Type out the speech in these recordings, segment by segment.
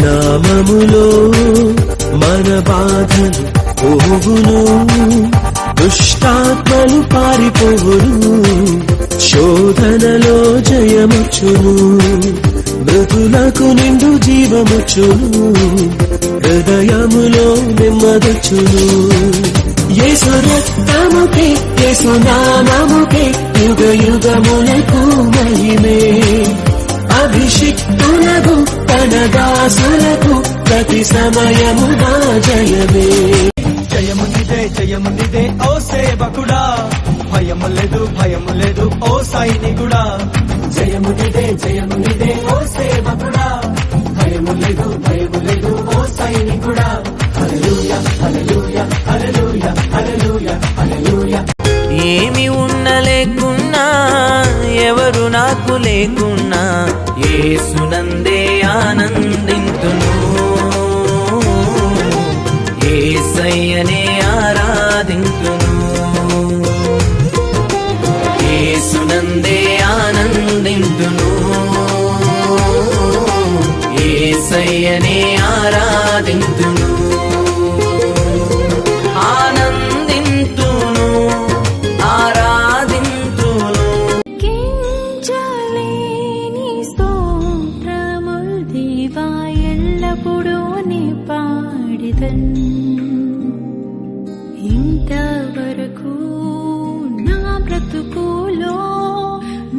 నామములో మన బాధలు పోవును, దుష్టాత్మలు పారిపోవును, శోధనలో జయముచ్చును, మృతులకు నిండు జీవముచ్చును, హృదయములో నెమ్మదొచ్చును. యేసు రక్తముకే యేసు నామముకే యుగ యుగములకు మహిమే, అభిషిక్తులకు తన దాసులకు ప్రతి సమయము నా జయమే. జయము నిదే ఓ సేవకుడా, భయము లేదు ఓ సైనికుడా. జయము నిదే ఓ సేవకుడా, భయము లేదు ఓ సైనికుడా. హల్లెలూయా హల్లెలూయా హల్లెలూయా హల్లెలూయా హల్లెలూయా. ఏమి ఉన్న లేకున్నా, ఎవరు నాకు లేకున్నా, యేసునందే ఆనందింతును, యేసయ్యనే ఆరాధింతును, యేసునందే ఆనందింతును, యేసయ్యనే ఆరాధింతును, ఆనందింతును, ఆరాధింతును. కించలేని స్తోత్రముల్ దేవా ఎల్లప్పుడూ నీ పాడిదన్. ఇంతవరకు నా బ్రతుకులో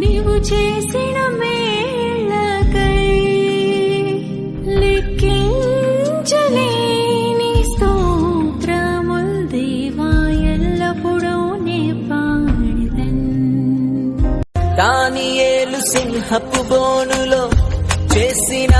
నీవు చేసిన మేళ్ళకై లెక్కించలేని స్తోత్రముల్ దేవా ఎల్లప్పుడూ నీ పాడిదన్. దానియేలు సింహపు బోనులో చేసిన